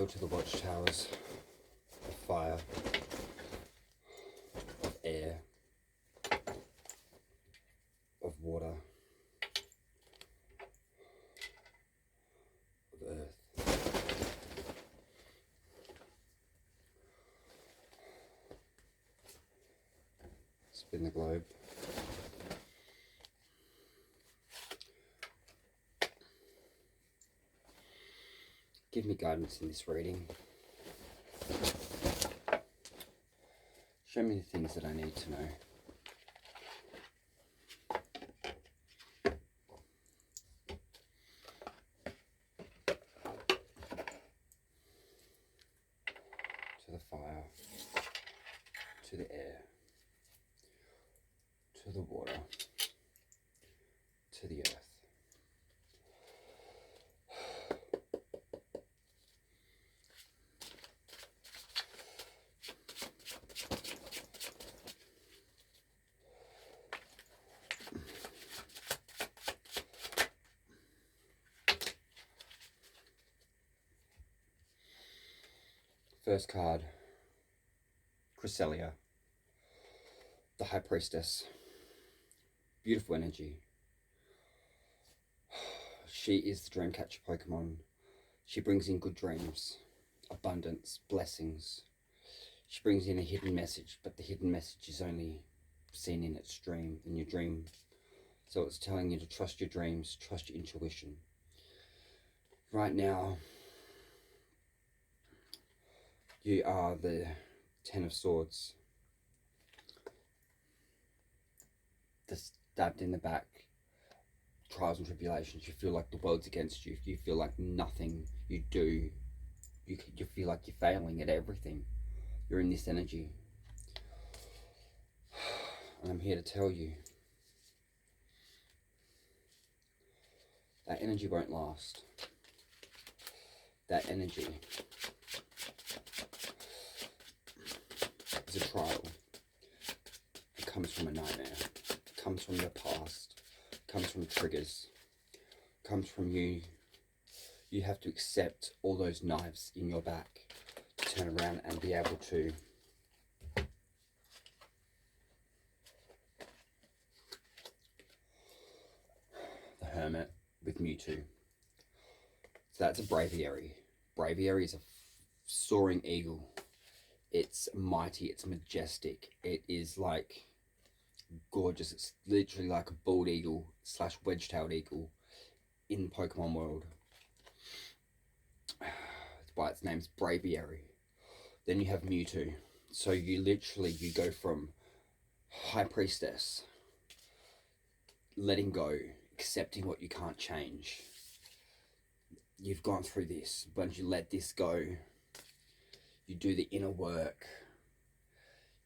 to the watchtowers of fire, of air, of water, of earth. Spin the globe. Give me guidance in this reading. Show me the things that I need to know. To the fire, to the air, to the water, to the earth. First card, Cresselia, the High Priestess. Beautiful energy. She is the Dreamcatcher Pokemon. She brings in good dreams, abundance, blessings. She brings in a hidden message, but the hidden message is only seen in its dream, in your dream. So it's telling you to trust your dreams, trust your intuition. Right now, you are the Ten of Swords. The stabbed in the back, trials and tribulations. You feel like the world's against you. You feel like nothing you do, you feel like you're failing at everything. You're in this energy. And I'm here to tell you, that energy won't last. That energy is a trial. It comes from a nightmare. It comes from your past. It comes from triggers. It comes from you. You have to accept all those knives in your back to turn around and be able to the Hermit with Mewtwo. So that's a Braviary. Braviary is a soaring eagle. It's mighty, it's majestic. It is like gorgeous. It's literally like a bald eagle / wedge-tailed eagle in the Pokemon world. That's why its name's Braviary. Then you have Mewtwo. So you go from High Priestess, letting go, accepting what you can't change. You've gone through this. Once you let this go, you do the inner work.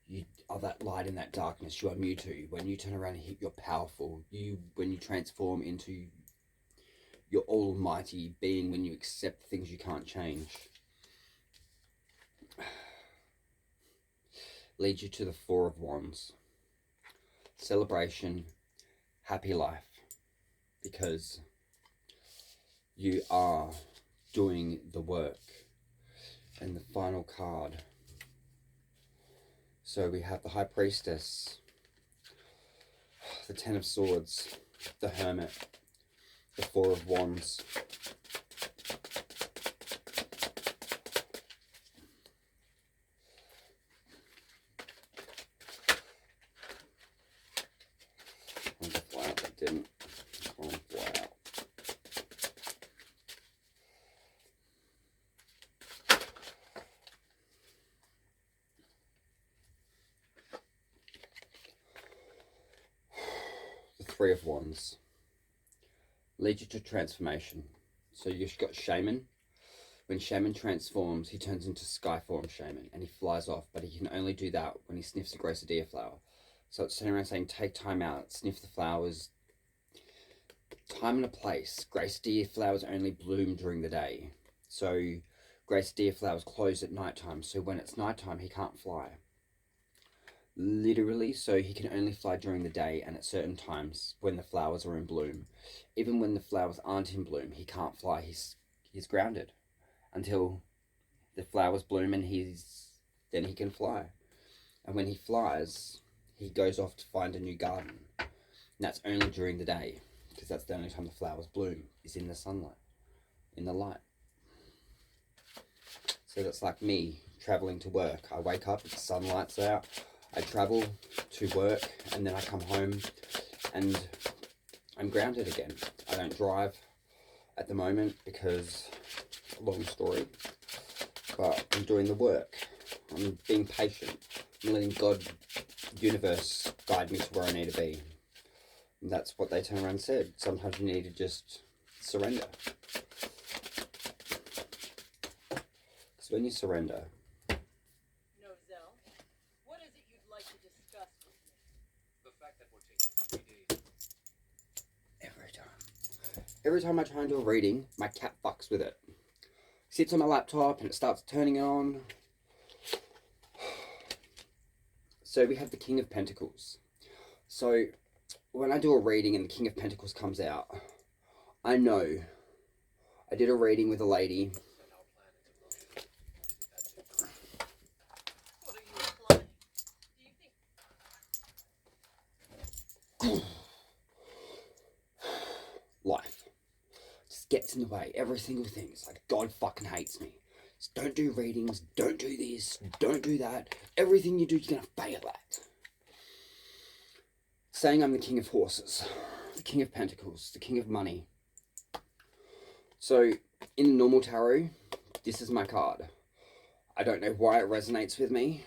You are that light in that darkness. You are Mewtwo. When you turn around and hit, you're powerful. When you transform into your almighty being, when you accept things you can't change, leads you to the Four of Wands. Celebration, happy life. Because you are doing the work. And the final card. So we have the High Priestess, the Ten of Swords, the Hermit, the Four of Wands. And the fly out that didn't. Come on, fly out. Three of Wands lead you to transformation. So you've got Shaman. When Shaman transforms, he turns into Skyform Shaman and he flies off, but he can only do that when he sniffs a Gracidea flower. So it's turning around saying, take time out, sniff the flowers. Time and a place. Gracidea flowers only bloom during the day. So Gracidea flowers close at nighttime. So when it's nighttime, he can't fly. Literally, so he can only fly during the day and at certain times when the flowers are in bloom. Even when the flowers aren't in bloom, he can't fly. He's grounded until the flowers bloom, and then he can fly. And when he flies, he goes off to find a new garden. And that's only during the day, because that's the only time the flowers bloom, is in the sunlight, in the light. So that's like me traveling to work. I wake up, the sunlight's out, I travel to work, and then I come home and I'm grounded again. I don't drive at the moment because, long story, but I'm doing the work. I'm being patient. I'm letting God, universe, guide me to where I need to be. And that's what they turned around and said. Sometimes you need to just surrender. Because when you surrender... Nozel, what is it you'd like to discuss with me? The fact that we're taking 3 days. Every time I try and do a reading, my cat fucks with it. Sits on my laptop and it starts turning it on. So we have the King of Pentacles. So when I do a reading and the King of Pentacles comes out, I know. I did a reading with a lady. What are you implying? Do you think... Life just gets in the way. Every single thing. It's like God fucking hates me. Just don't do readings. Don't do this. Don't do that. Everything you do, you're gonna fail at. Saying I'm the King of Horses, the King of Pentacles, the King of Money. So in the normal tarot, this is my card. I don't know why it resonates with me.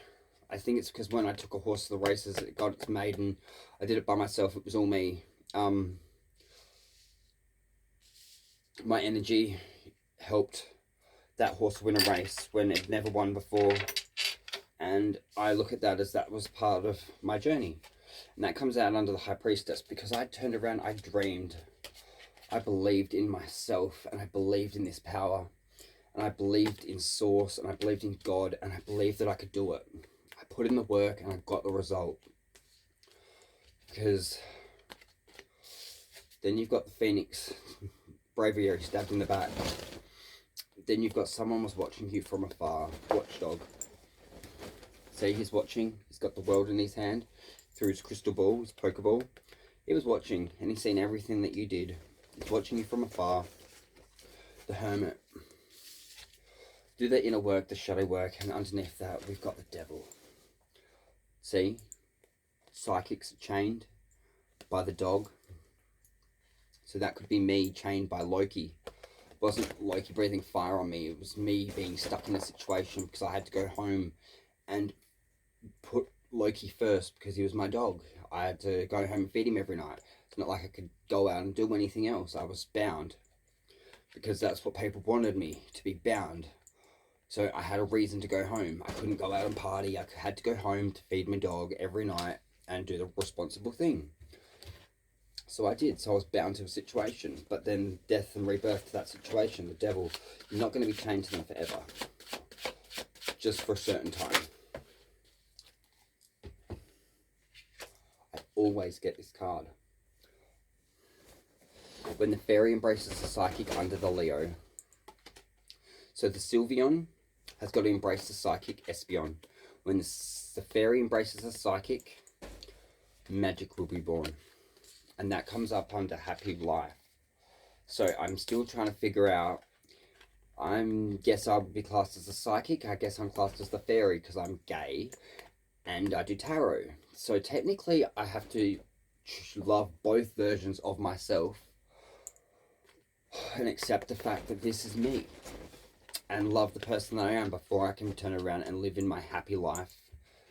I think it's because when I took a horse to the races, it got its maiden. I did it by myself. It was all me. My energy helped that horse win a race when it never won before, and I look at that as that was part of my journey. And that comes out under the High Priestess, because I turned around, I dreamed, I believed in myself, and I believed in this power, and I believed in Source, and I believed in God, and I believed that I could do it. I put in the work and I got the result. Because then you've got the Phoenix, bravery stabbed in the back. Then you've got someone was watching you from afar, watchdog. See, he's watching, he's got the world in his hand, through his crystal ball, his pokeball. He was watching, and he's seen everything that you did. He's watching you from afar. The Hermit. Do the inner work, the shadow work, and underneath that, we've got the Devil. See? Psychics are chained by the dog. So that could be me chained by Loki. It wasn't Loki breathing fire on me. It was me being stuck in a situation because I had to go home and put Loki first because he was my dog. I had to go home and feed him every night. It's not like I could go out and do anything else. I was bound because that's what people wanted me, to be bound. So I had a reason to go home. I couldn't go out and party. I had to go home to feed my dog every night and do the responsible thing. So I did. So I was bound to a situation. But then death and rebirth to that situation. The Devil. You're not going to be chained to them forever. Just for a certain time. I always get this card. When the fairy embraces the psychic under the Leo. So the Sylveon has got to embrace the psychic Espeon. When the fairy embraces the psychic, magic will be born. And that comes up under happy life. So I'm still trying to figure out, guess I would be classed as a psychic. I guess I'm classed as the fairy because I'm gay and I do tarot. So technically I have to love both versions of myself and accept the fact that this is me. And love the person that I am before I can turn around and live in my happy life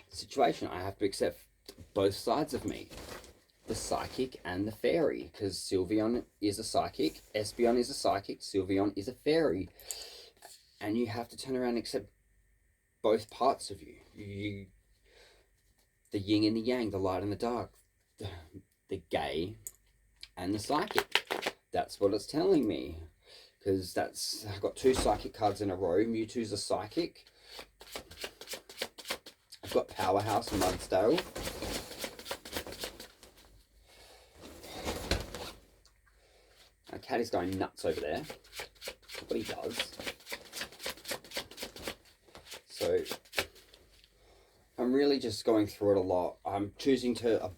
situation. I have to accept both sides of me. The psychic and the fairy. Because Sylveon is a psychic, Espeon is a psychic, Sylveon is a fairy. And you have to turn around and accept both parts of you. The yin and the yang, the light and the dark. The gay and the psychic. That's what it's telling me. Because I've got 2 psychic cards in a row. Mewtwo's a psychic. I've got Powerhouse and Mudsdale. My cat is going nuts over there. That's what he does. So I'm really just going through it a lot. I'm choosing to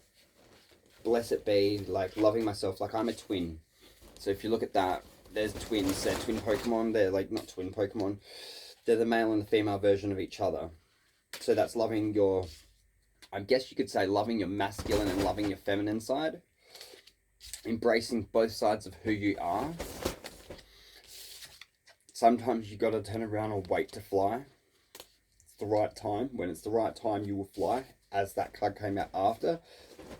bless it be, like loving myself. Like I'm a twin. So if you look at that, there's twins. They're twin Pokemon. They're like not twin Pokemon. They're the male and the female version of each other. So that's loving your, I guess you could say loving your masculine and loving your feminine side. Embracing both sides of who you are. Sometimes you got to turn around and wait to fly. It's the right time. When it's the right time, you will fly. As that card came out after.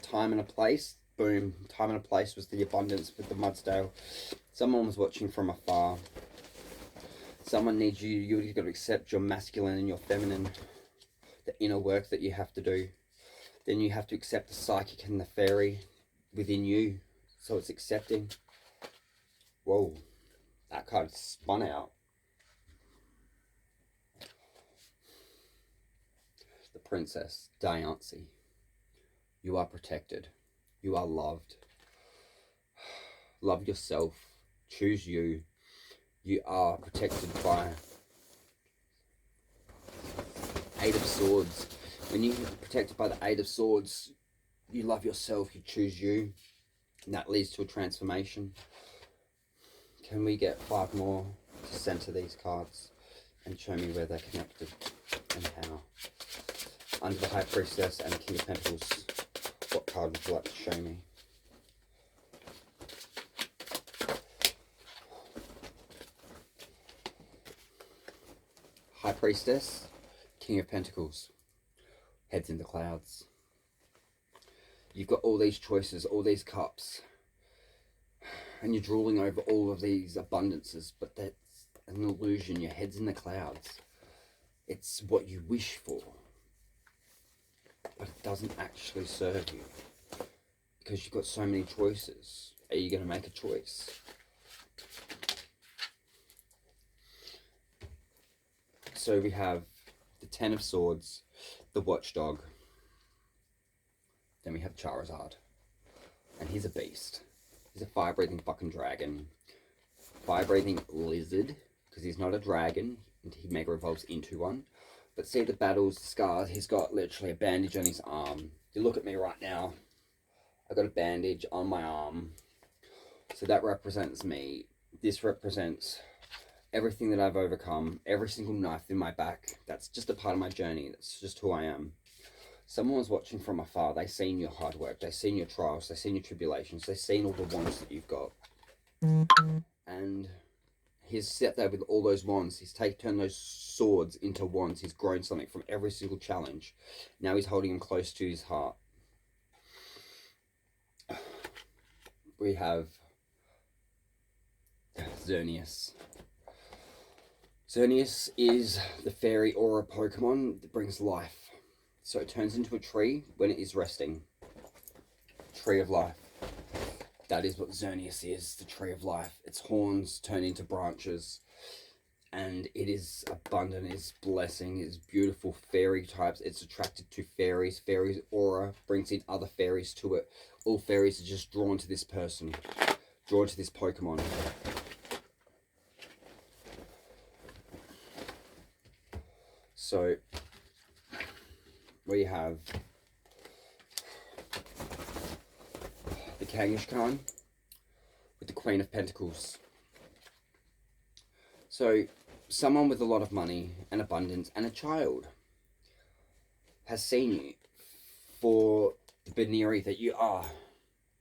Time and a place. Boom. Time and a place was the abundance with the Mudsdale. Someone was watching from afar. Someone needs you. You've got to accept your masculine and your feminine. The inner work that you have to do. Then you have to accept the psychic and the fairy within you. So it's accepting. Whoa. That card spun out. The Princess, Diancie. You are protected. You are loved. Love yourself. Choose you. You are protected by Eight of Swords. When you're protected by the Eight of Swords, you love yourself, you choose you. And that leads to a transformation. Can we get 5 more to center these cards and show me where they're connected and how? Under the High Priestess and King of Pentacles, what card would you like to show me? High Priestess, King of Pentacles, heads in the clouds. You've got all these choices, all these cups, and you're drooling over all of these abundances, but that's an illusion. Your head's in the clouds. It's what you wish for, but it doesn't actually serve you because you've got so many choices. Are you going to make a choice? So we have the Ten of Swords, the Watchdog. Then we have Charizard. And he's a beast. He's a fire-breathing fucking dragon. Fire-breathing lizard, because he's not a dragon. He mega evolves into one. But see the battles, the scars, he's got literally a bandage on his arm. You look at me right now. I've got a bandage on my arm. So that represents me. This represents everything that I've overcome. Every single knife in my back. That's just a part of my journey. That's just who I am. Someone was watching from afar. They've seen your hard work. They've seen your trials. They've seen your tribulations. They've seen all the wands that you've got. And he's sat there with all those wands. He's turned those swords into wands. He's grown something from every single challenge. Now he's holding them close to his heart. We have Xerneas. Xerneas is the fairy aura Pokemon that brings life. So it turns into a tree when it is resting. Tree of life. That is what Xerneas is, the tree of life. Its horns turn into branches. And it is abundant, it's blessing, it's beautiful fairy types. It's attracted to fairies. Fairies aura brings in other fairies to it. All fairies are just drawn to this person. Drawn to this Pokemon. So we have the Kangaskhan with the Queen of Pentacles. So someone with a lot of money and abundance and a child has seen you for the Baneri that you are,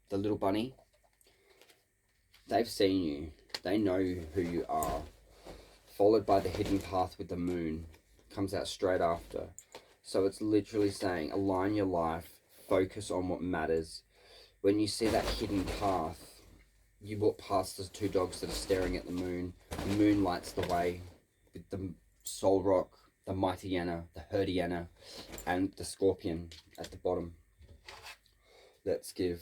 the little bunny. They've seen you. They know who you are. Followed by the hidden path with the moon. Comes out straight after. So it's literally saying, align your life, focus on what matters. When you see that hidden path, you walk past the 2 dogs that are staring at the moon. The moon lights the way with the Soul Rock, the Mightyena, the Herdiana, and the Scorpion at the bottom. Let's give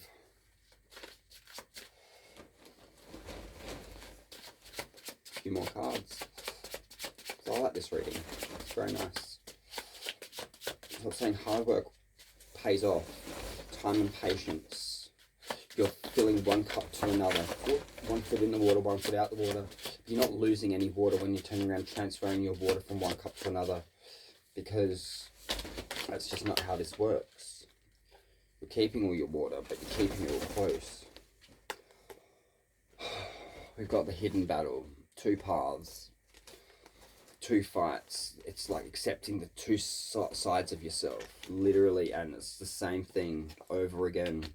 a few more cards. I like this reading. It's very nice. So I'm saying hard work pays off. Time and patience. You're filling one cup to another. One foot in the water, one foot out the water. You're not losing any water when you're turning around transferring your water from one cup to another. because that's just not how this works. You're keeping all your water, but you're keeping it all close. We've got the hidden battle, 2 paths, 2 fights. It's like accepting the 2 sides of yourself, literally, and it's the same thing over again.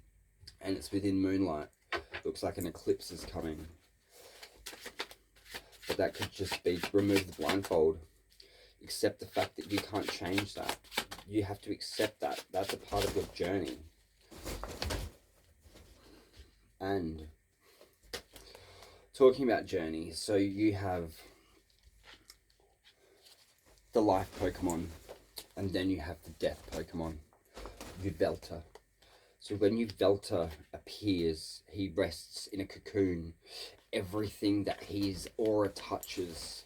And it's within moonlight. Looks like an eclipse is coming. But that could just be remove the blindfold. Accept the fact that you can't change that. You have to accept that. That's a part of your journey. And talking about journey, so you have the life Pokemon, and then you have the death Pokemon, Yveltal. So when Yveltal appears, he rests in a cocoon. Everything that his aura touches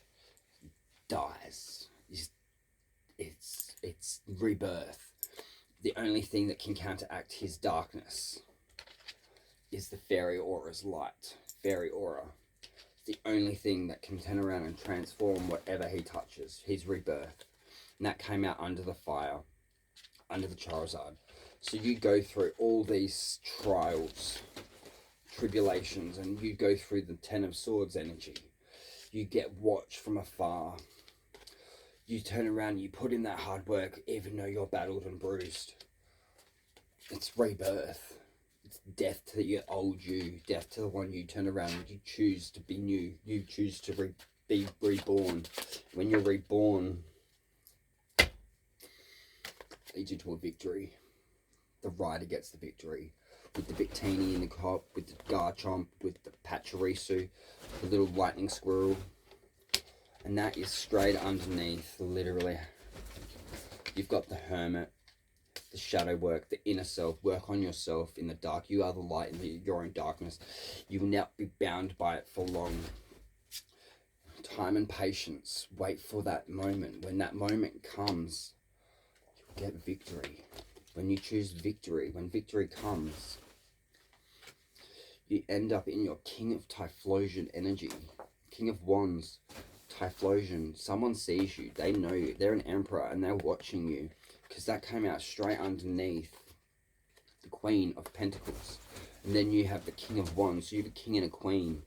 dies. It's rebirth. The only thing that can counteract his darkness is the fairy aura's light. Fairy aura. The only thing that can turn around and transform whatever he touches, his rebirth. And that came out under the fire, under the Charizard. So you go through all these trials, tribulations, and you go through the 10 of Swords energy. You get watched from afar. You turn around, you put in that hard work, even though you're battled and bruised. It's rebirth. It's death to the old you, death to the one you turn around and you choose to be new. You choose to be reborn. When you're reborn, it leads you to a victory. The rider gets the victory. With the Victini in the cop, with the Garchomp, with the Pachirisu, the little lightning squirrel. And that is straight underneath, literally. You've got the Hermit, the shadow work, the inner self, work on yourself in the dark. You are the light in your own darkness. You will not be bound by it for long. Time and patience. Wait for that moment. When that moment comes, you'll get victory. When you choose victory, when victory comes, you end up in your King of Typhlosion energy. King of Wands, Typhlosion. Someone sees you. They know you. They're an emperor and they're watching you. Because that came out straight underneath the Queen of Pentacles. And then you have the King of Wands. So you have a king and a queen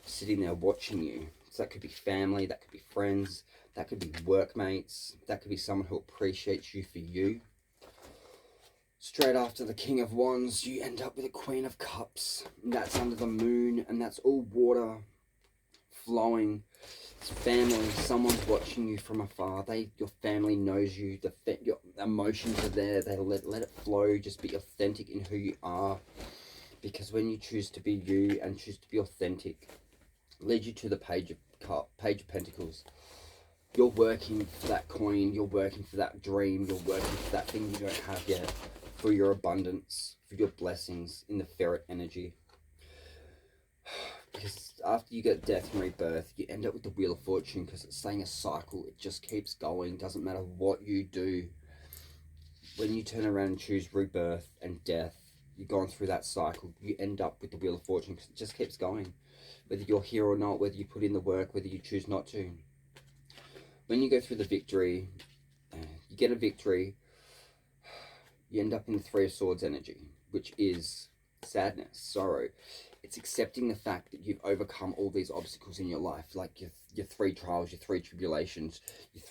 sitting there watching you. So that could be family. That could be friends. That could be workmates. That could be someone who appreciates you for you. Straight after the King of Wands, you end up with a Queen of Cups. And that's under the moon. And that's all water flowing. It's family. Someone's watching you from afar. Your family knows you. Your emotions are there. They let it flow. Just be authentic in who you are. Because when you choose to be you and choose to be authentic, it leads you to the Page of Pentacles. You're working for that coin. You're working for that dream. You're working for that thing you don't have yet. For your abundance. For your blessings in the ferret energy. Because after you get death and rebirth, you end up with the Wheel of Fortune, because it's saying a cycle. It just keeps going. Doesn't matter what you do. When you turn around and choose rebirth and death, you're going through that cycle. You end up with the Wheel of Fortune, because it just keeps going. Whether you're here or not, whether you put in the work, whether you choose not to. When you go through the victory, you get a victory, you end up in the 3 of Swords energy, which is sadness, sorrow. It's accepting the fact that you've overcome all these obstacles in your life, like your 3 trials, your 3 tribulations,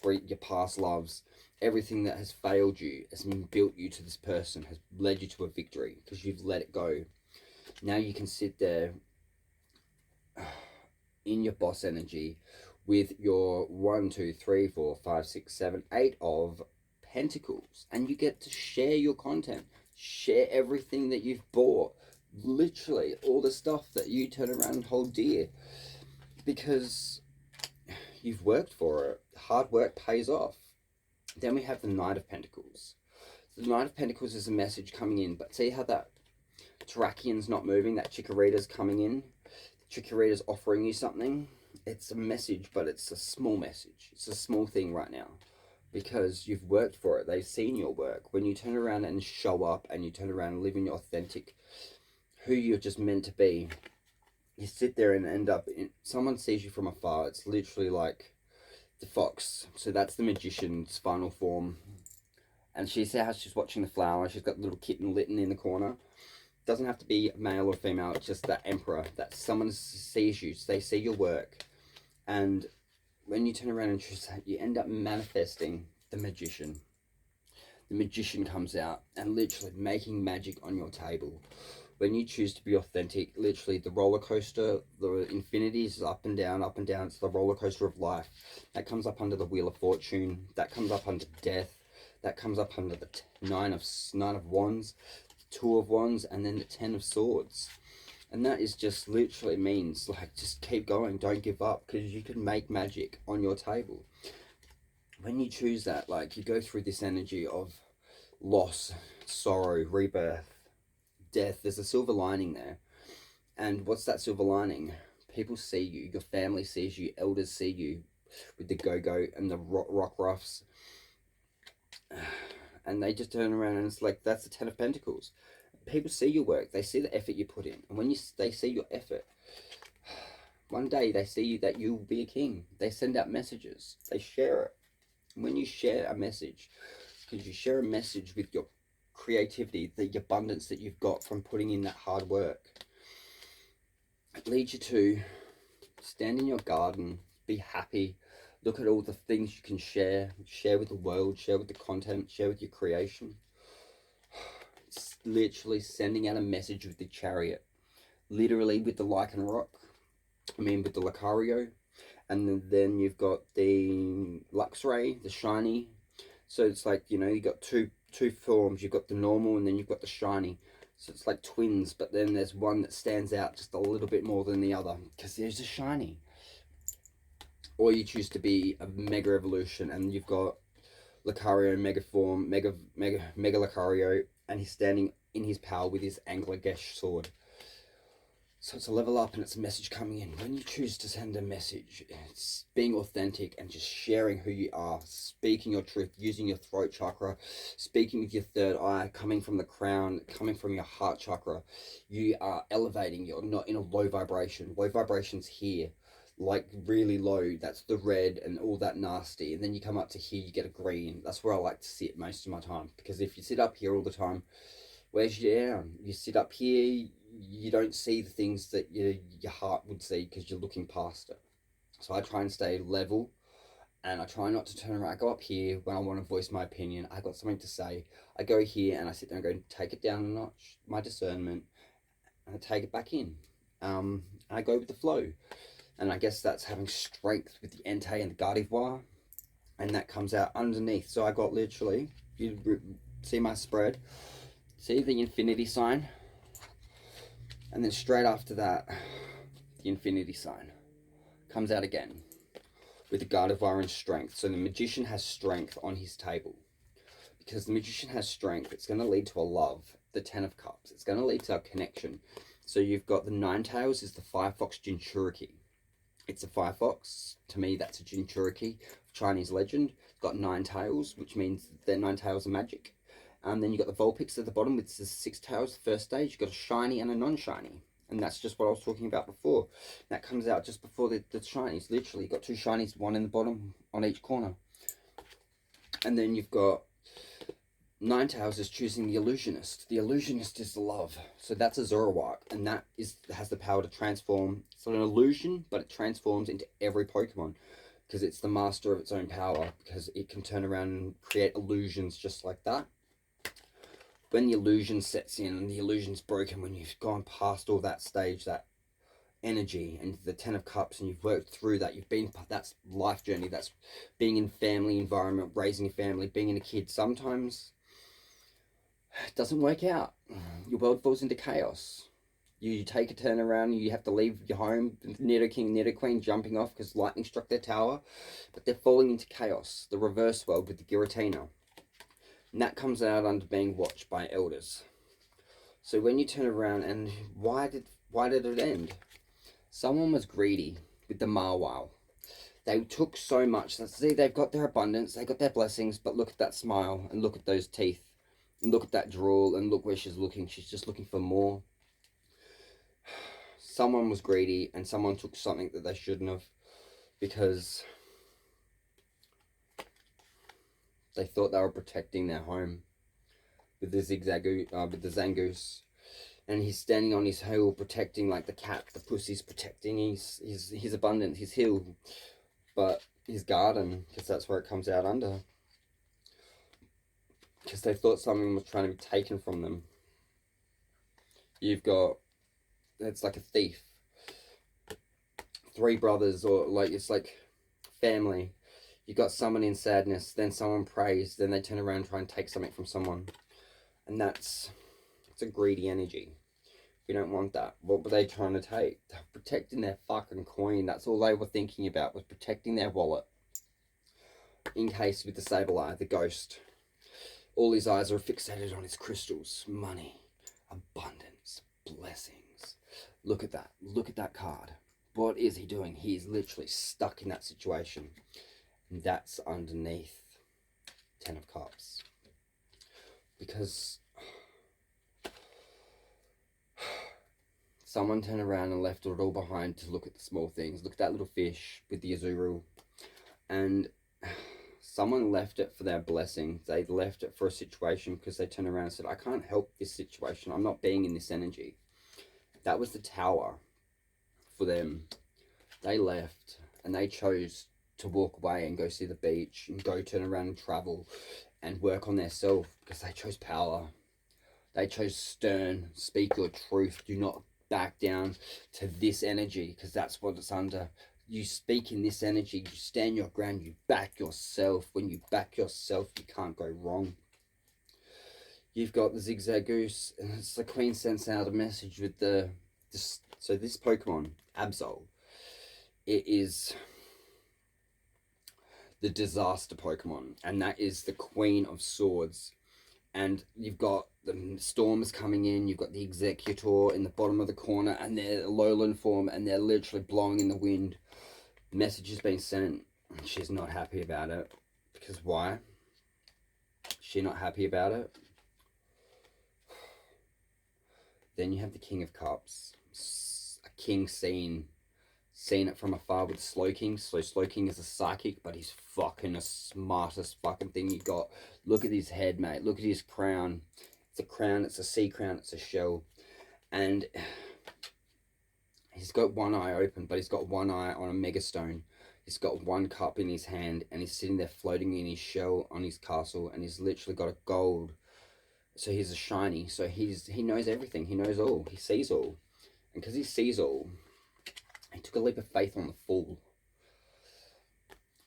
your past loves. Everything that has failed you has built you to this person, has led you to a victory, because you've let it go. Now you can sit there in your boss energy with your 1, 2, 3, 4, 5, 6, 7, 8 of Pentacles, and you get to share your content, share everything that you've bought. Literally all the stuff that you turn around and hold dear, because you've worked for it. Hard work pays off. Then we have the Knight of Pentacles. The Knight of Pentacles is a message coming in, but see how that Terrakian's not moving, that Chikorita's coming in. Chikorita's offering you something. It's a message, but it's a small message. It's a small thing right now, because you've worked for it. They've seen your work. When you turn around and show up, and you turn around and live in your authentic, who you're just meant to be, you sit there and end up in, someone sees you from afar. It's literally like the fox. So that's the magician's final form. And she says how she's watching the flower. She's got the little kitten Litten in the corner. Doesn't have to be male or female. It's just that emperor. That someone sees you. So they see your work. And when you turn around and choose that, you end up manifesting the magician. The magician comes out and literally making magic on your table. When you choose to be authentic, literally the roller coaster, the infinities is up and down, up and down. It's the roller coaster of life. That comes up under the Wheel of Fortune. That comes up under death. That comes up under the nine of wands, two of wands, and then the 10 of swords. And that is just literally means like just keep going, don't give up, because you can make magic on your table. When you choose that, like you go through this energy of loss, sorrow, rebirth, death. There's a silver lining there. And what's that silver lining? People see you, your family sees you, elders see you with the go-go and the rock roughs. And they just turn around and it's like, that's the 10 of Pentacles. People see your work, they see the effort you put in. And when they see your effort, one day they see that you'll be a king. They send out messages, they share it. When you share a message, because you share a message with your creativity, the abundance that you've got from putting in that hard work, it leads you to stand in your garden, be happy, look at all the things you can share with the world, share with the content, share with your creation. It's literally sending out a message with the Chariot, literally with the Lycanroc, with the Lucario, and then you've got the Luxray, the shiny. So it's like, you know, you got two forms. You've got the normal and then you've got the shiny. So it's like twins, but then there's one that stands out just a little bit more than the other because there's a shiny. Or you choose to be a Mega Evolution and you've got Lucario Mega Form, Mega Lucario, and he's standing in his power with his Anglergesh sword. So it's a level up and it's a message coming in. When you choose to send a message, it's being authentic and just sharing who you are, speaking your truth, using your throat chakra, speaking with your third eye, coming from the crown, coming from your heart chakra. You are elevating. You're not in a low vibration. Low vibration's here, like really low. That's the red and all that nasty. And then you come up to here, you get a green. That's where I like to sit most of my time. Because if you sit up here all the time, where's your down? You sit up here, you don't see the things that your heart would see because you're looking past it. So I try and stay level and I try not to turn around. I go up here when I want to voice my opinion. I got something to say. I go here and I sit there and go, take it down a notch, my discernment, and I take it back in. I go with the flow. And I guess that's having strength with the Entei and the Gardevoir. And that comes out underneath. So I got literally, you see my spread, see the infinity sign? And then straight after that, the infinity sign comes out again with the Gardevoir and strength. So the magician has strength on his table. Because the magician has strength, it's going to lead to a love, the 10 of cups. It's going to lead to a connection. So you've got the Ninetales is the Firefox Jinchuriki. It's a Firefox. To me, that's a Jinchuriki, Chinese legend. It's got 9 tails, which means their 9 tails are magic. Then you've got the Vulpix at the bottom with the 6 tails, the first stage. You've got a shiny and a non-shiny. And that's just what I was talking about before. That comes out just before the shinies. Literally, you've got 2 shinies, one in the bottom on each corner. And then you've got Ninetales is choosing the Illusionist. The Illusionist is the love. So that's a Zoroark. And that has the power to transform. It's not an illusion, but it transforms into every Pokemon. Because it's the master of its own power. Because it can turn around and create illusions just like that. When the illusion sets in and the illusion's broken, when you've gone past all that stage, that energy and the 10 of cups, and you've worked through that, that's life journey, that's being in family environment, raising a family, being in a kid. Sometimes it doesn't work out. Your world falls into chaos. You take a turn around, you have to leave your home, Nido King, Nido Queen jumping off because lightning struck their tower, but they're falling into chaos, the reverse world with the Giratina. And that comes out under being watched by elders. So when you turn around, and why did it end? Someone was greedy with the Marwile. They took so much. See, they've got their abundance, they got their blessings, but look at that smile, and look at those teeth, and look at that drool, and look where she's looking. She's just looking for more. Someone was greedy, and someone took something that they shouldn't have, because They thought they were protecting their home with the with the Zangoose. And he's standing on his hill protecting, like the cat, the pussy's protecting his abundance, his hill, but his garden, because that's where it comes out under. Because they thought something was trying to be taken from them. You've got, it's like a thief. 3 brothers, or like, it's like family. You got someone in sadness, then someone prays, then they turn around and try and take something from someone. And it's a greedy energy. We don't want that. What were they trying to take? They're protecting their fucking coin. That's all they were thinking about, was protecting their wallet. In case with the sable eye, the ghost, all his eyes are fixated on his crystals, money, abundance, blessings. Look at that. Look at that card. What is he doing? He is literally stuck in that situation. And that's underneath 10 of Cups. Because someone turned around and left it all behind to look at the small things. Look at that little fish with the Azuru. And someone left it for their blessing. They left it for a situation because they turned around and said, I can't help this situation. I'm not being in this energy. That was the tower for them. They left and they chose to walk away and go see the beach and go turn around and travel and work on their self, because they chose power. They chose stern, speak your truth, do not back down to this energy, because that's what it's under. You speak in this energy, you stand your ground, you back yourself. When you back yourself, you can't go wrong. You've got the Zigzag Goose, and it's the Queen sends out a message with so this Pokemon, Absol, it is the disaster Pokemon, and that is the Queen of Swords. And you've got the storms coming in, you've got the Executor in the bottom of the corner, and they're lowland form, and they're literally blowing in the wind. The message has been sent. She's not happy about it. Because why? She's not happy about it. Then you have the King of Cups. A king seen it from afar with Slowking. So Slowking is a psychic, but he's fucking the smartest fucking thing you got. Look at his head, mate. Look at his crown. It's a crown, it's a sea crown, it's a shell. And he's got one eye open, but he's got one eye on a megastone. He's got one cup in his hand, and he's sitting there floating in his shell on his castle, and he's literally got a gold. So he's a shiny, so he knows everything. He knows all. He sees all. And because he sees all, he took a leap of faith on the Fool.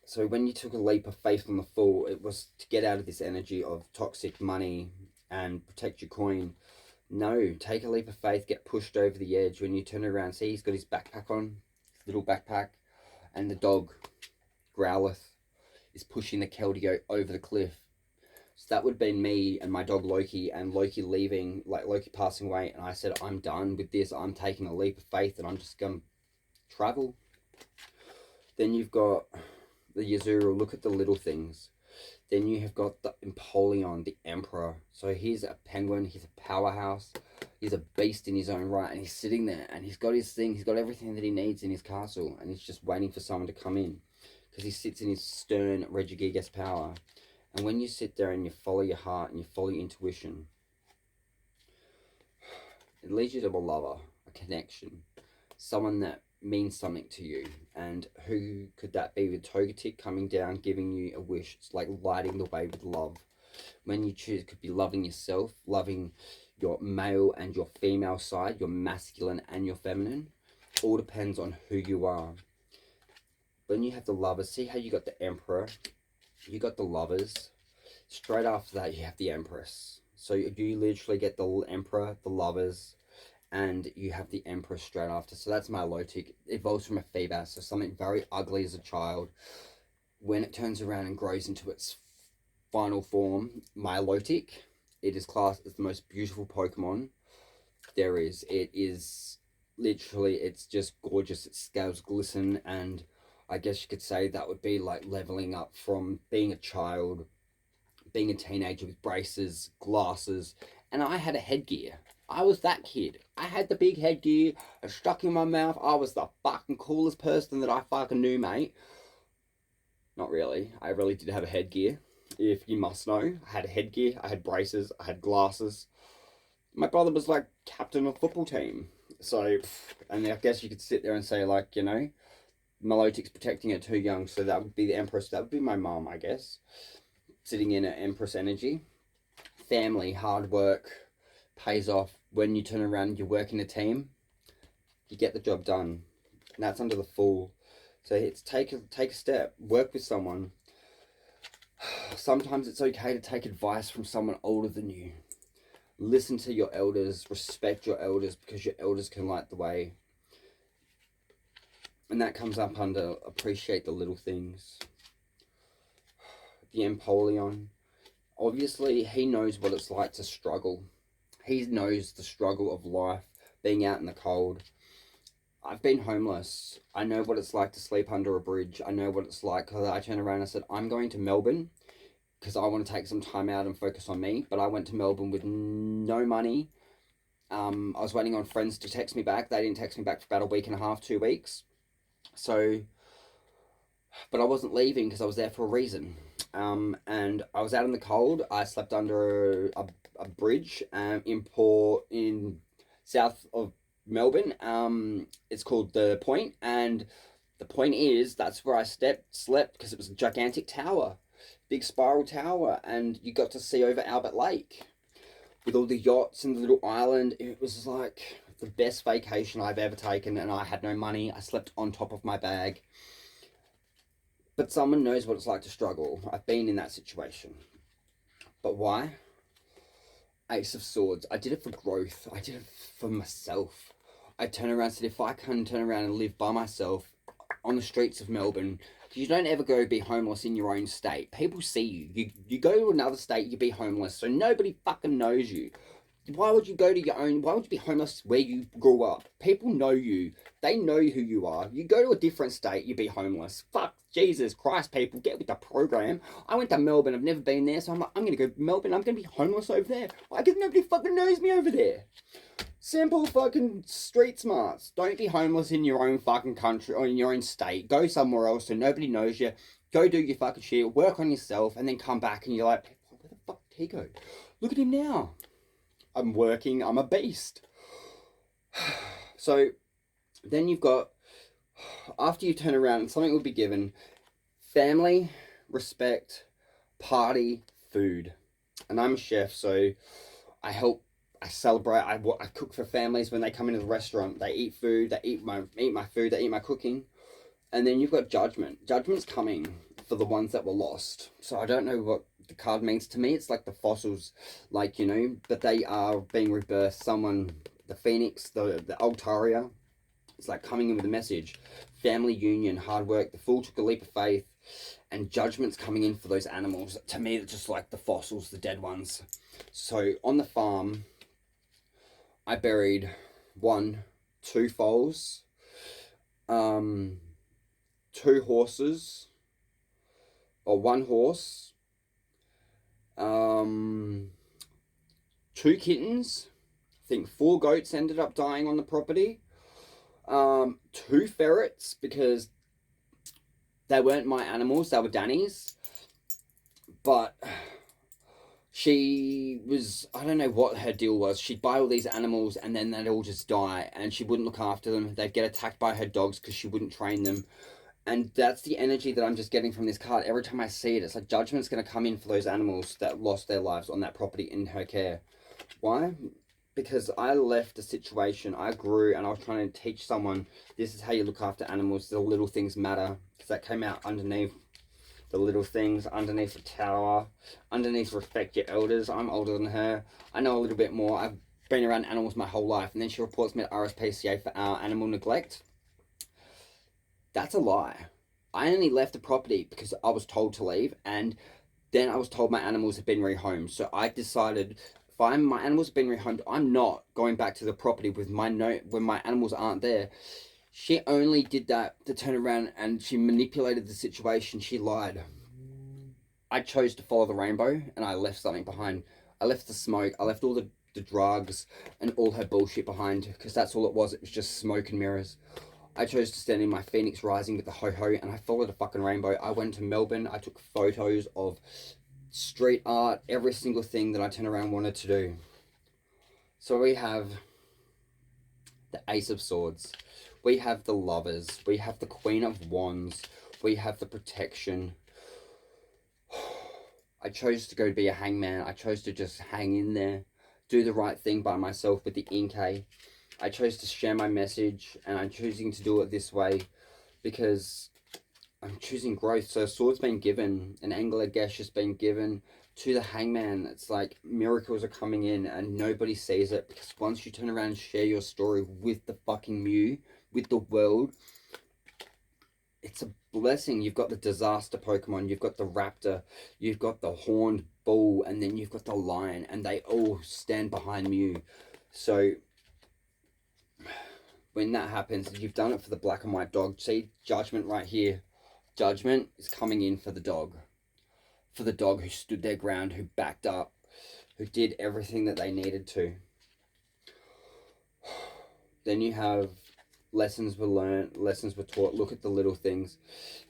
So when you took a leap of faith on the Fool, it was to get out of this energy of toxic money and protect your coin. No, take a leap of faith, get pushed over the edge. When you turn around, see he's got his backpack on, his little backpack, and the dog, Growlithe, is pushing the Keldeo over the cliff. So that would have been me and my dog Loki, and Loki leaving, like Loki passing away, and I said, I'm done with this, I'm taking a leap of faith, and I'm just going to travel. Then you've got the Yazuru, look at the little things. Then you have got the Empoleon, the Emperor. So he's a penguin, he's a powerhouse, he's a beast in his own right, and he's sitting there, and he's got his thing, he's got everything that he needs in his castle, and he's just waiting for someone to come in, because he sits in his stern Regigigas power. And when you sit there and you follow your heart and you follow your intuition, it leads you to a lover, a connection, someone that means something to you. And who could that be? With Togetic coming down, giving you a wish. It's like lighting the way with love. When you choose, it could be loving yourself, loving your male and your female side, your masculine and your feminine. All depends on who you are. When you have the lovers, see how you got the Emperor, you got the lovers. Straight after that, you have the Empress. So you literally get the Emperor, the lovers, and you have the Empress straight after. So that's Milotic. It evolves from a Feebas, so something very ugly as a child. When it turns around and grows into its final form, Milotic, it is classed as the most beautiful Pokemon there is. It is literally, it's just gorgeous. Its scales glisten, and I guess you could say that would be like leveling up from being a child, being a teenager with braces, glasses, and I had a headgear. I was that kid. I had the big headgear, stuck in my mouth. I was the fucking coolest person that I fucking knew, mate. Not really. I really did have a headgear. if you must know. I had headgear, I had braces, I had glasses. My brother was like captain of the football team. So, and I guess you could sit there and say, like, you know, Milotic's protecting her too young, so that would be the Empress. That would be my mum, I guess. Sitting in an Empress energy. Family, hard work, pays off. When you turn around and you work in a team, you get the job done. And that's under the Fool. So it's take a step, work with someone. Sometimes it's okay to take advice from someone older than you. Listen to your elders, respect your elders, because your elders can light the way. And that comes up under appreciate the little things. The Empoleon. Obviously, he knows what it's like to struggle. He knows the struggle of life, being out in the cold. I've been homeless. I know what it's like to sleep under a bridge. I know what it's like, because I turned around and said, I'm going to Melbourne because I want to take some time out and focus on me. But I went to Melbourne with no money. I was waiting on friends to text me back. They didn't text me back for about a week and a half, 2 weeks. So, but I wasn't leaving because I was there for a reason. And I was out in the cold. I slept under a bridge in south of Melbourne. It's called the Point, and the point is that's where I slept because it was a gigantic tower, big spiral tower, and you got to see over Albert Lake with all the yachts and the little island. It was like the best vacation I've ever taken, and I had no money. I slept on top of my bag. But someone knows what it's like to struggle. I've been in that situation. But why? Ace of Swords. I did it for growth. I did it for myself. I turned around and said, if I can turn around and live by myself on the streets of Melbourne, because you don't ever go be homeless in your own state. People see you. You go to another state, you be homeless, so nobody fucking knows you. Why would you go to your own? Why would you be homeless where you grew up? People know you. They know who you are. You go to a different state, you be homeless. Fuck, Jesus Christ, people, get with the program. I went to Melbourne. I've never been there, so I'm like, I'm going to go to Melbourne. I'm going to be homeless over there. Why? Because nobody fucking knows me over there. Simple fucking street smarts. Don't be homeless in your own fucking country or in your own state. Go somewhere else so nobody knows you. Go do your fucking shit. Work on yourself and then come back and you're like, where the fuck did he go? Look at him now. I'm working, I'm a beast. So then you've got, after you turn around, something will be given: family, respect, party, food. And I'm a chef, so I help, I celebrate, I cook for families when they come into the restaurant. They eat food, they eat my food, they eat my cooking. And then you've got judgment. Judgment's coming for the ones that were lost. So I don't know what the card means to me. It's like the fossils, like, you know, but they are being rebirthed. Someone, the phoenix, the Altaria, it's like coming in with a message. Family union, hard work. The Fool took a leap of faith, and judgment's coming in for those animals. To me, it's just like the fossils, the dead ones. So on the farm, I buried 2 foals, 2 horses, or 1 horse, 2 kittens. I think 4 goats ended up dying on the property. 2 ferrets, because they weren't my animals, they were Danny's. But she was, I don't know what her deal was. She'd buy all these animals and then they'd all just die, and she wouldn't look after them. They'd get attacked by her dogs because she wouldn't train them. And that's the energy that I'm just getting from this card. Every time I see it, it's like judgment's going to come in for those animals that lost their lives on that property in her care. Why? Because I left a situation, I grew, and I was trying to teach someone, this is how you look after animals. The little things matter. Because that came out underneath the little things, underneath the tower, underneath respect your elders. I'm older than her. I know a little bit more. I've been around animals my whole life. And then she reports me at RSPCA for animal neglect. That's a lie. I only left the property because I was told to leave, and then I was told my animals have been rehomed. So I decided, if my animals have been rehomed, I'm not going back to the property with my note when my animals aren't there. She only did that to turn around, and she manipulated the situation. She lied. I chose to follow the rainbow, and I left something behind. I left the smoke. I left all the drugs and all her bullshit behind, because that's all it was. It was just smoke and mirrors. I chose to stand in my Phoenix Rising with the ho-ho, and I followed a fucking rainbow. I went to Melbourne. I took photos of street art, every single thing that I turn around wanted to do. So we have the Ace of Swords, we have the Lovers, we have the Queen of Wands, we have the Protection. I chose to go be a hangman. I chose to just hang in there, do the right thing by myself with the Inkay. I chose to share my message, and I'm choosing to do it this way because I'm choosing growth. So a sword's been given, an angular gesh has been given to the hangman. It's like miracles are coming in and nobody sees it, because once you turn around and share your story with the fucking Mew, with the world, it's a blessing. You've got the disaster Pokemon, you've got the Raptor, you've got the horned bull, and then you've got the lion, and they all stand behind Mew. So when that happens, you've done it for the black and white dog. See, Judgment right here. Judgment is coming in for the dog. For the dog who stood their ground, who backed up, who did everything that they needed to. Then you have lessons were learned, lessons were taught. Look at the little things.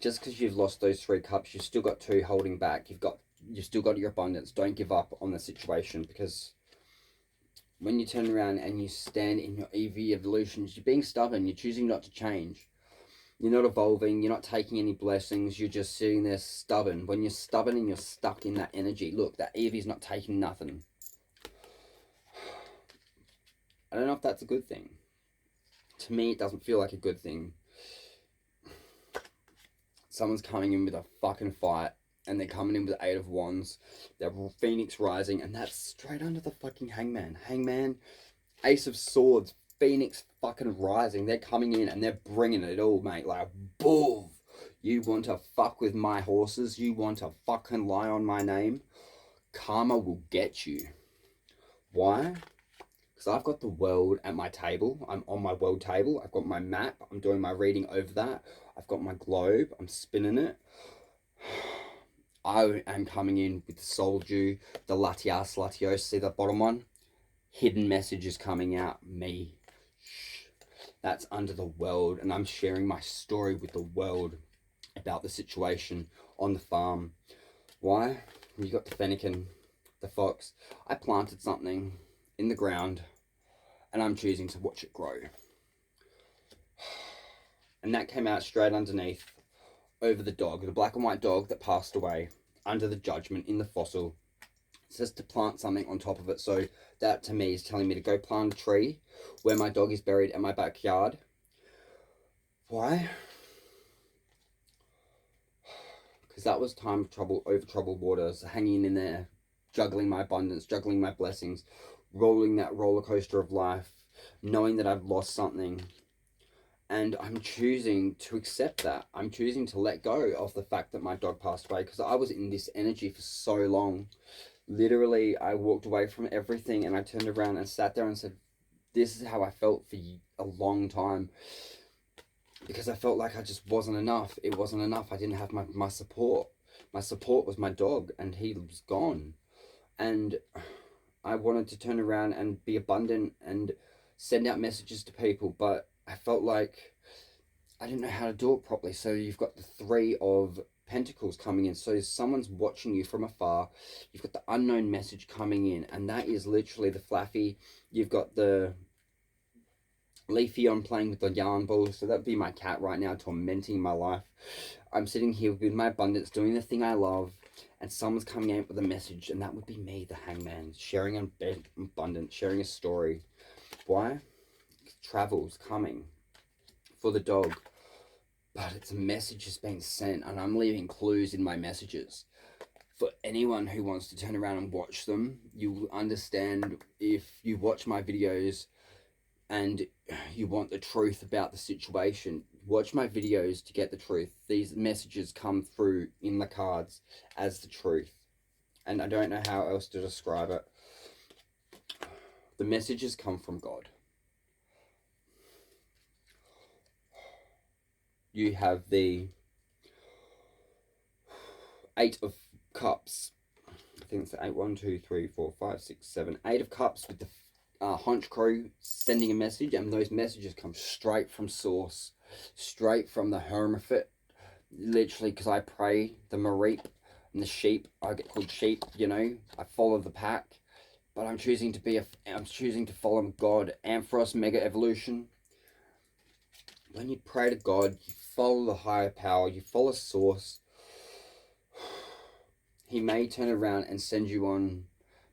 Just because you've lost those 3 cups, you've still got 2 holding back. You've still got your abundance. Don't give up on the situation, because when you turn around and you stand in your EV evolutions, you're being stubborn. You're choosing not to change. You're not evolving. You're not taking any blessings. You're just sitting there stubborn. When you're stubborn and you're stuck in that energy, look, that EV's not taking nothing. I don't know if that's a good thing. To me, it doesn't feel like a good thing. Someone's coming in with a fucking fight, and they're coming in with 8 of Wands. They're Phoenix Rising, and that's straight under the fucking Hangman. Hangman, Ace of Swords, Phoenix fucking Rising. They're coming in and they're bringing it all, mate. Like, boom. You want to fuck with my horses? You want to fucking lie on my name? Karma will get you. Why? Because I've got the world at my table. I'm on my world table. I've got my map. I'm doing my reading over that. I've got my globe. I'm spinning it. I am coming in with the Soul Dew, the Latias Latios. See the bottom one? Hidden messages coming out. Me. That's under the world. And I'm sharing my story with the world about the situation on the farm. Why? You got the Fennekin, the fox. I planted something in the ground, and I'm choosing to watch it grow. And that came out straight underneath, over the dog, the black and white dog that passed away, under the Judgment in the fossil. It says to plant something on top of it. So that to me is telling me to go plant a tree where my dog is buried in my backyard. Why? Because that was time of trouble, over troubled waters, hanging in there, juggling my abundance, juggling my blessings, rolling that roller coaster of life, knowing that I've lost something. And I'm choosing to accept that. I'm choosing to let go of the fact that my dog passed away, because I was in this energy for so long. Literally, I walked away from everything and I turned around and sat there and said, this is how I felt for a long time. Because I felt like I just wasn't enough. It wasn't enough. I didn't have my support. My support was my dog, and he was gone. And I wanted to turn around and be abundant and send out messages to people, but I felt like I didn't know how to do it properly. So you've got the 3 of Pentacles coming in. So someone's watching you from afar. You've got the unknown message coming in, and that is literally the Flaffy. You've got the Leafy on playing with the yarn ball. So that'd be my cat right now, tormenting my life. I'm sitting here with my abundance, doing the thing I love, and someone's coming out with a message, and that would be me, the Hangman, sharing an abundance, sharing a story. Why? Travel's coming for the dog, but it's a message has been sent, and I'm leaving clues in my messages. For anyone who wants to turn around and watch them, you'll understand. If you watch my videos and you want the truth about the situation, watch my videos to get the truth. These messages come through in the cards as the truth, and I don't know how else to describe it. The messages come from God. You have the 8 of Cups. I think it's the 8, 1, 2, 3, 4, 5, 6, 7, 8 of Cups with the Hunch Crow sending a message, and those messages come straight from source, straight from the Hermaphat, literally, because I pray the Mareep And the sheep, I get called sheep, you know. I follow the pack. But I'm choosing to follow God. Ampharos Mega Evolution. When you pray to God, you follow the higher power, you follow Source. He may turn around and send you on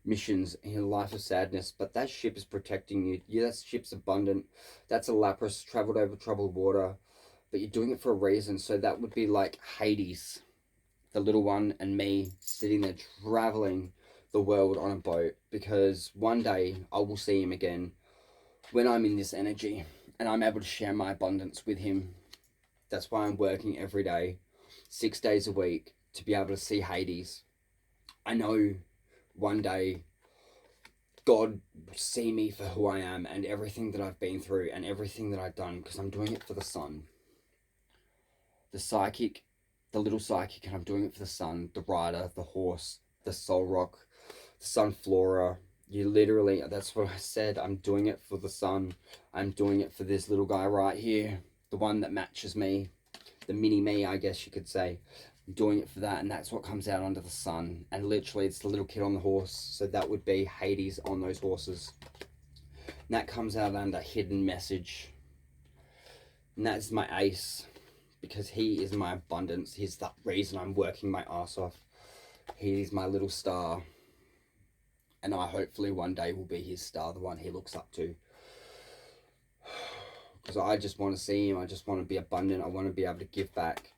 missions in a life of sadness, but that ship is protecting you. Yeah, that ship's abundant. That's a Lapras traveled over troubled water, but you're doing it for a reason. So that would be like Hades, the little one, and me sitting there traveling the world on a boat, because one day I will see him again when I'm in this energy and I'm able to share my abundance with him. That's why I'm working every day, 6 days a week, to be able to see Hades. I know one day God will see me for who I am and everything that I've been through and everything that I've done, because I'm doing it for the sun. The psychic, the little psychic, and I'm doing it for the sun, the rider, the horse, the soul rock, the sunflora. You literally, that's what I said, I'm doing it for the sun. I'm doing it for this little guy right here, the one that matches me, the mini me, I guess you could say. I'm doing it for that, and that's what comes out under the sun. And literally, it's the little kid on the horse, so that would be Hades on those horses. And that comes out under hidden message. And that's my ace, because he is my abundance. He's the reason I'm working my ass off. He's my little star. And I hopefully one day will be his star, the one he looks up to. Because I just want to see him. I just want to be abundant. I want to be able to give back.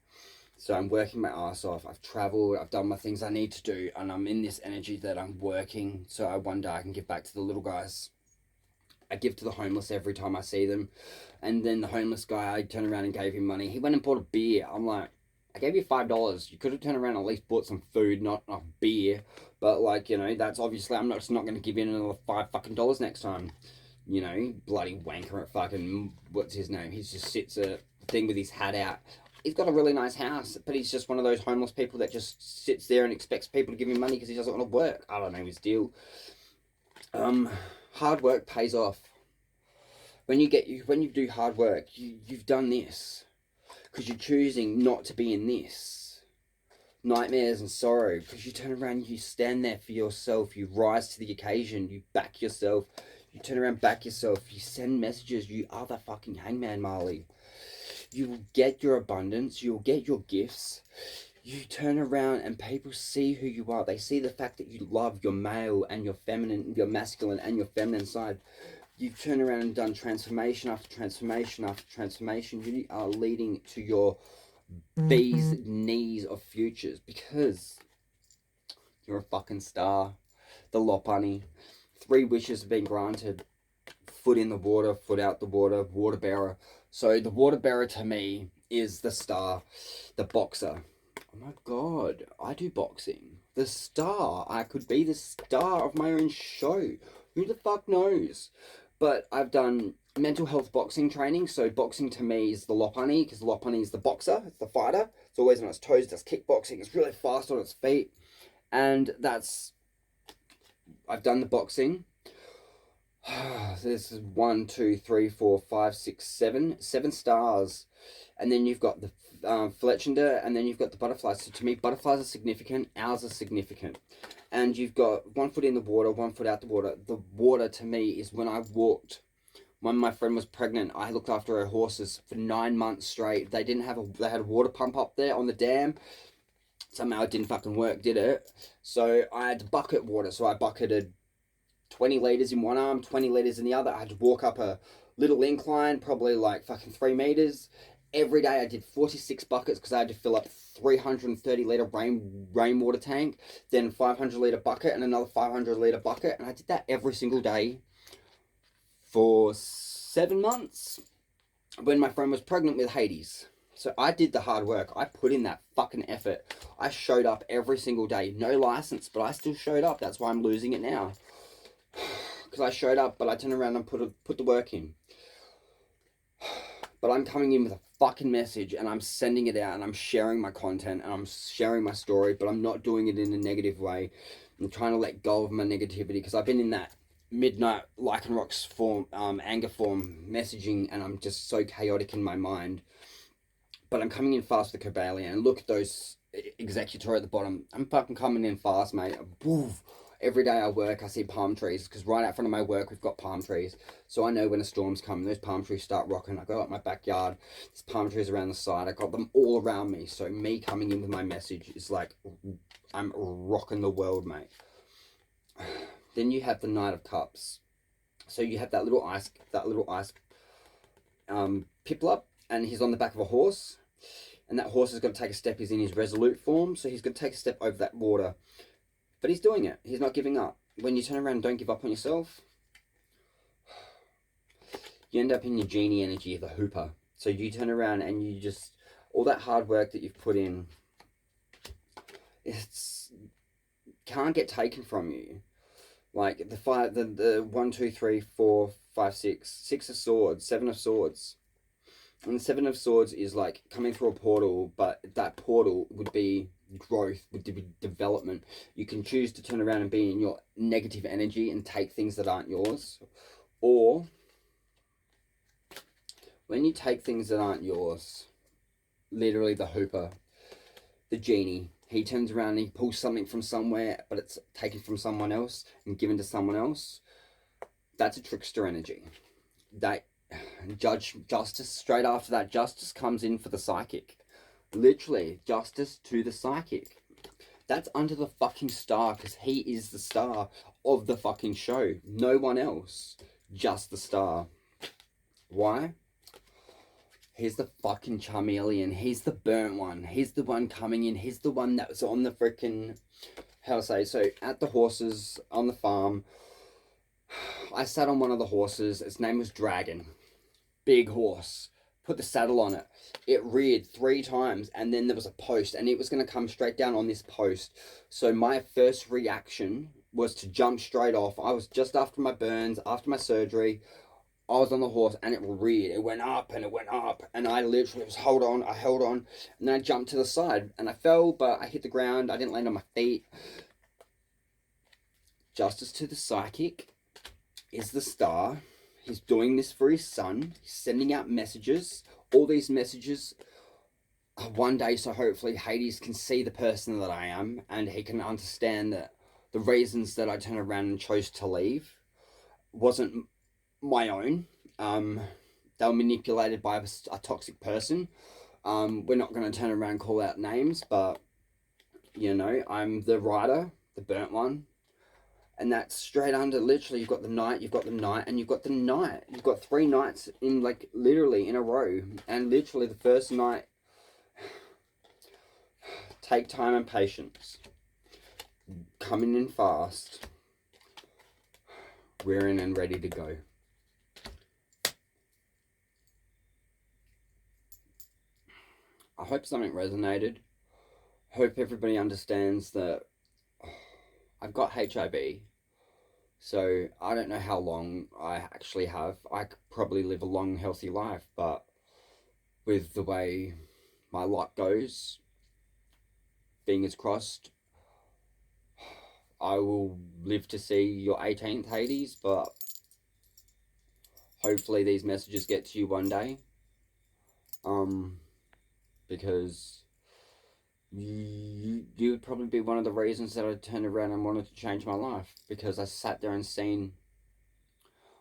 So I'm working my ass off. I've traveled. I've done my things I need to do. And I'm in this energy that I'm working. So one day I can give back to the little guys. I give to the homeless every time I see them. And then the homeless guy, I turn around and gave him money. He went and bought a beer. I'm like, I gave you $5. You could have turned around and at least bought some food, not beer. But like, you know, that's obviously, I'm just not going to give you another $5 next time. You know, bloody wanker at fucking, what's his name? He just sits at the thing with his hat out. He's got a really nice house, but he's just one of those homeless people that just sits there and expects people to give him money because he doesn't want to work. I don't know his deal. Hard work pays off. When you do hard work, you've done this because you're choosing not to be in this nightmares and sorrow, because you turn around, you stand there for yourself, you rise to the occasion, you back yourself, you turn around, back yourself, you send messages. You are the fucking hangman, Marley. You will get your abundance, you'll get your gifts. You turn around and people see who you are. They see the fact that you love your male and your feminine, your masculine and your feminine side. You've turned around and done transformation after transformation after transformation. You are leading to your bee's knees of futures, because you're a fucking star. The Lopunny. 3 wishes have been granted. Foot in the water, foot out the water, water bearer. So the water bearer to me is the star, the boxer. Oh my god, I do boxing. The star. I could be the star of my own show. Who the fuck knows? But I've done mental health boxing training. So boxing to me is the Lopunny, because the Lopunny is the boxer. It's the fighter. It's always on its toes. It does kickboxing. It's really fast on its feet. And I've done the boxing. This is 1, 2, 3, 4, 5, 6, 7 stars. And then you've got the Fletchender, and then you've got the butterflies. So to me, butterflies are significant, owls are significant. And you've got 1 foot in the water, 1 foot out the water. The water to me is when I walked. When my friend was pregnant, I looked after her horses for 9 months straight. They had a water pump up there on the dam. Somehow it didn't fucking work, did it? So I had to bucket water. So I bucketed 20 litres in one arm, 20 litres in the other. I had to walk up a little incline, probably like fucking 3 meters. Every day I did 46 buckets, because I had to fill up 330 litre rainwater tank, then 500 litre bucket and another 500 litre bucket. And I did that every single day for 7 months when my friend was pregnant with Hades. So I did the hard work. I put in that fucking effort. I showed up every single day. No license, but I still showed up. That's why I'm losing it now. Because I showed up, but I turned around and put the work in. But I'm coming in with a fucking message, and I'm sending it out, and I'm sharing my content, and I'm sharing my story, but I'm not doing it in a negative way. I'm trying to let go of my negativity, because I've been in that midnight Lycanrocs form, anger form messaging, and I'm just so chaotic in my mind. But I'm coming in fast with Cobalion, and look at those executor at the bottom. I'm fucking coming in fast, mate. Boof. Every day I work, I see palm trees because right out front of my work we've got palm trees. So I know when a storm's coming, those palm trees start rocking. I go out my backyard, there's palm trees around the side. I got them all around me. So me coming in with my message is like I'm rocking the world, mate. Then you have the Knight of Cups. So you have that little ice piplup, and he's on the back of a horse, and that horse is going to take a step. He's in his resolute form, so he's going to take a step over that water, but he's doing it. He's not giving up. When you turn around and don't give up on yourself, you end up in your genie energy of the hooper. So you turn around and you just, all that hard work that you've put in, it's can't get taken from you. Like the 1, 2, 3, 4, 5, 6, 6 of swords, 7 of swords. And the 7 of swords is like coming through a portal, but that portal would be growth, would be development. You can choose to turn around and be in your negative energy and take things that aren't yours. Or when you take things that aren't yours, literally the hooper, the genie, he turns around and he pulls something from somewhere, but it's taken from someone else and given to someone else. That's a trickster energy. That justice, straight after that, justice comes in for the psychic. Literally, justice to the psychic. That's under the fucking star, because he is the star of the fucking show. No one else. Just the star. Why? He's the fucking chameleon. He's the burnt one. He's the one coming in. He's the one that was on the freaking, how to say, so at the horses on the farm, I sat on one of the horses. Its name was Dragon. Big horse. Put the saddle on it. It reared 3 times, and then there was a post, and it was going to come straight down on this post. So my first reaction was to jump straight off. I was just after my burns, after my surgery. I was on the horse, and it reared. It went up, and it went up, and I literally was hold on. I held on, and then I jumped to the side, and I fell, but I hit the ground. I didn't land on my feet. Justice to the psychic is the star. He's doing this for his son. He's sending out messages. All these messages are one day, so hopefully Hades can see the person that I am, and he can understand that the reasons that I turned around and chose to leave wasn't my own. They were manipulated by a toxic person. We're not going to turn around and call out names, but, you know, I'm the rider, the burnt one. And that's straight under, literally, you've got the knight, and you've got the knight. You've got 3 knights in, like, literally in a row. And literally the first knight, take time and patience. Coming in fast. Rearing and ready to go. I hope something resonated. Hope everybody understands that I've got HIV, so I don't know how long I actually have. I could probably live a long, healthy life, but with the way my luck goes, fingers crossed, I will live to see your 18th, Hades, but hopefully these messages get to you one day, because you would probably be one of the reasons that I turned around and wanted to change my life, because I sat there and seen,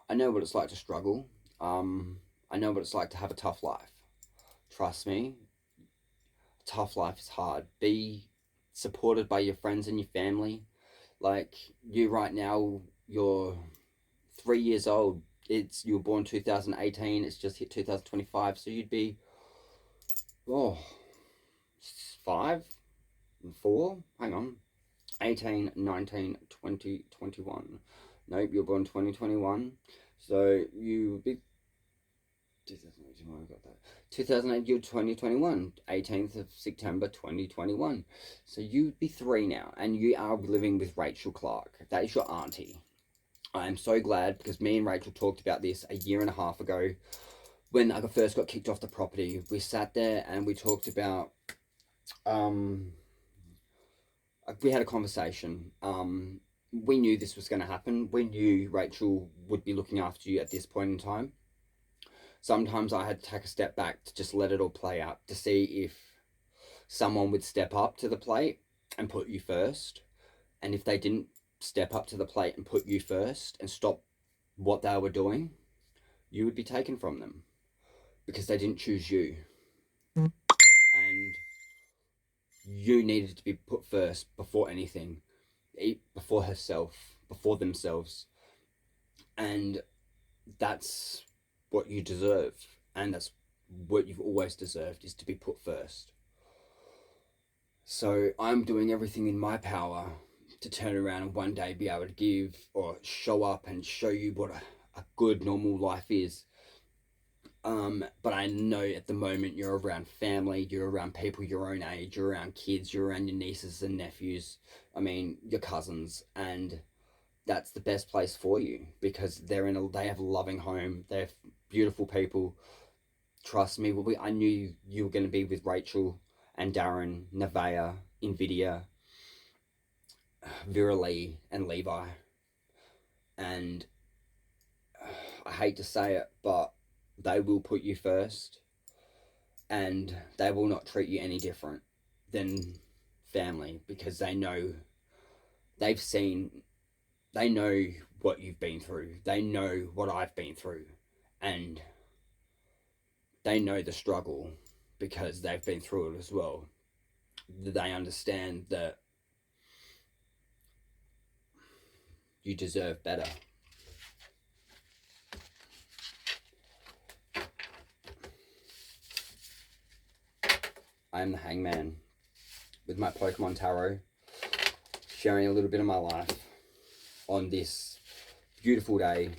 I know what it's like to struggle. I know what it's like to have a tough life. Trust me, tough life is hard. Be supported by your friends and your family. Like you right now, you're 3 years old. You were born 2018. It's just hit 2025. So you'd be, 5 and 4. Hang on. 18, 19, 20, 21. Nope, you're born 2021. So you would be 2021, I got that. 2008, you're 2021. 18th of September 2021. So you'd be 3 now, and you are living with Rachel Clark. That is your auntie. I am so glad, because me and Rachel talked about this a year and a half ago when I first got kicked off the property. We sat there and we talked about, we had a conversation. We knew this was going to happen. We knew Rachel would be looking after you at this point in time. Sometimes I had to take a step back to just let it all play out, to see if someone would step up to the plate and put you first. And if they didn't step up to the plate and put you first and stop what they were doing, you would be taken from them because they didn't choose you. And you needed to be put first before anything, before herself, before themselves. And that's what you deserve. And that's what you've always deserved, is to be put first. So I'm doing everything in my power to turn around and one day be able to give or show up and show you what a good normal life is. But I know at the moment you're around family, you're around people your own age, you're around kids, you're around your nieces and nephews, I mean your cousins, and that's the best place for you because they have a loving home, they have beautiful people. Trust me, I knew you were going to be with Rachel and Darren, Nevaeh, Invidia, Vera Lee, and Levi. And I hate to say it, but they will put you first, and they will not treat you any different than family because they know what you've been through. They know what I've been through, and they know the struggle because they've been through it as well. They understand that you deserve better. I am the Hangman with my Pokemon Tarot, sharing a little bit of my life on this beautiful day,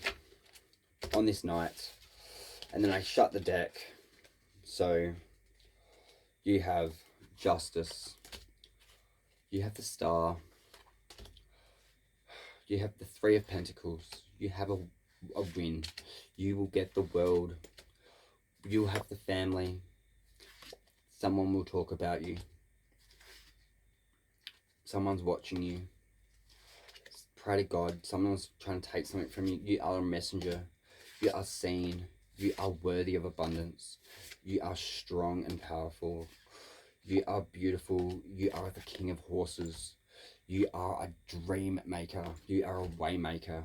on this night, and then I shut the deck. So you have Justice, you have the Star, you have the Three of Pentacles, you have a win, you will get the world, you'll have the family, someone will talk about you, someone's watching you, pray to God, someone's trying to take something from you. You are a messenger, you are seen, you are worthy of abundance, you are strong and powerful, you are beautiful, you are the king of horses, you are a dream maker, you are a way maker.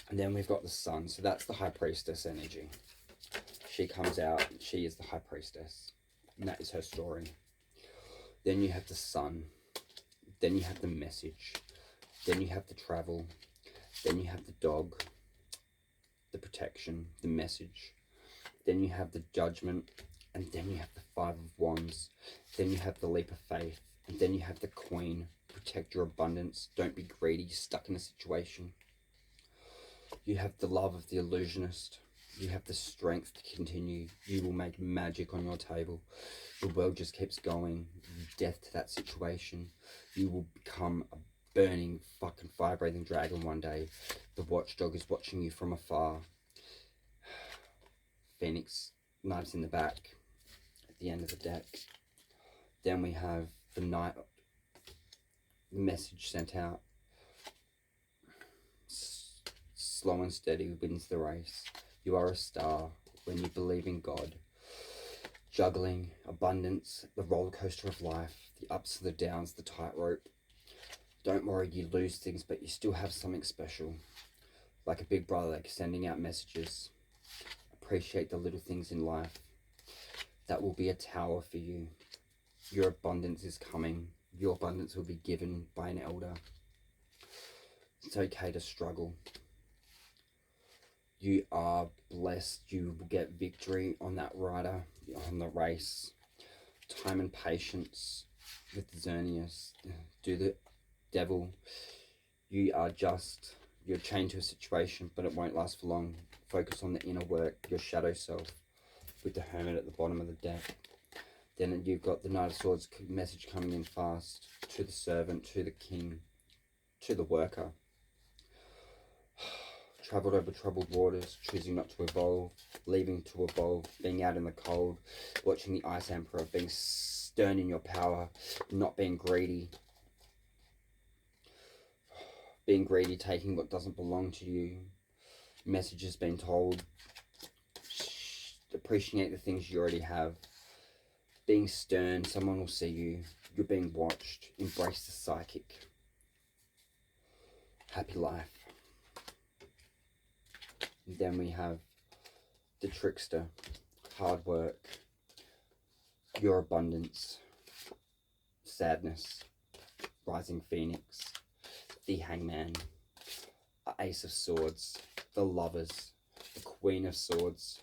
And then we've got the Sun, so that's the High Priestess energy. She comes out, she is the High Priestess, and that is her story. Then you have the Sun, then you have the Message, then you have the Travel, then you have the Dog, the Protection, the Message, then you have the Judgment, and then you have the Five of Wands, then you have the Leap of Faith, and then you have the Queen. Protect your abundance, don't be greedy, stuck in a situation. You have the Love of the Illusionist, you have the Strength to continue, you will make magic on your table, the world just keeps going, death to that situation, you will become a burning fucking fire-breathing dragon one day, the Watchdog is watching you from afar, Phoenix, knives in the back, at the end of the deck. Then we have the Knight, the Message sent out, slow and steady wins the race, you are a star when you believe in God, juggling, abundance, the roller coaster of life, the ups and the downs, the tightrope. Don't worry, you lose things, but you still have something special, like a big brother sending out messages. Appreciate the little things in life. That will be a tower for you. Your abundance is coming. Your abundance will be given by an elder. It's okay to struggle. You are blessed. You will get victory on that rider, on the race. Time and patience with Xerneas. Do the devil. You're chained to a situation, but it won't last for long. Focus on the inner work, your shadow self, with the Hermit at the bottom of the deck. Then you've got the Knight of Swords message coming in fast, to the servant, to the king, to the worker. Travelled over troubled waters, choosing not to evolve, leaving to evolve, being out in the cold, watching the Ice Emperor, being stern in your power, not being greedy. Being greedy, taking what doesn't belong to you. Messages being told. Appreciate the things you already have. Being stern, someone will see you. You're being watched. Embrace the psychic. Happy life. And then we have the trickster. Hard work. Your abundance. Sadness. Rising phoenix. The hangman. Ace of swords. The lovers. The queen of swords.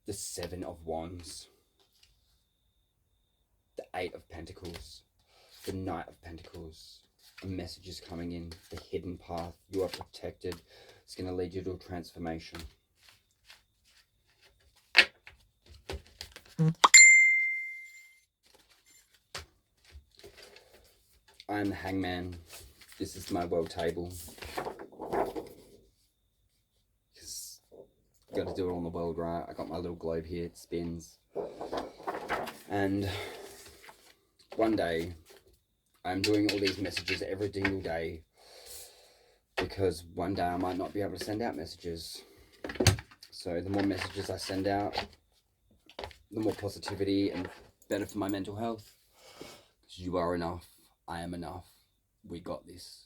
The seven of wands. The eight of pentacles. The knight of pentacles. A message is coming in. The hidden path. You are protected. It's going to lead you to a transformation. I'm the hangman. This is my world table. Because got to do it on the world, right? I got my little globe here. It spins. And one day, I'm doing all these messages every single day. Because one day I might not be able to send out messages. So the more messages I send out, the more positivity and better for my mental health. Because you are enough. I am enough. We got this.